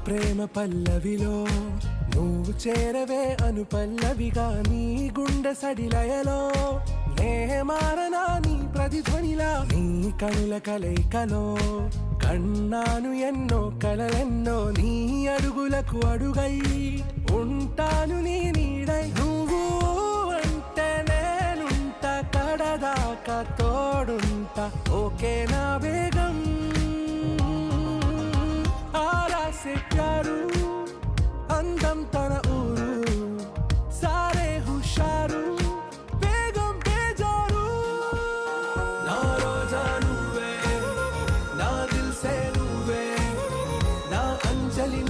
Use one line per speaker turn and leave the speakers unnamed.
ప్రేమ పల్లవిలో నువ్వు చేరవే అను పల్లవిగా నీ గుండె సడిలయలో నే మారనా నీ ప్రతిధ్వనిలా నీ కనుల కలయికలో కన్నాను ఎన్నో కలలెన్నో నీ అడుగులకు అడుగై ఉంటాను నీ నీడై నువ్వు అంటే నేనుంట కడదాకా తోడుంటా ఓకే నా బేగం ఆరాసే ప్యారు అందం తన ఊరు సారే హుషారు బేగం బేజారు నా రోజా నువ్వే నా దిల్ సే నువ్వే నా అంజలి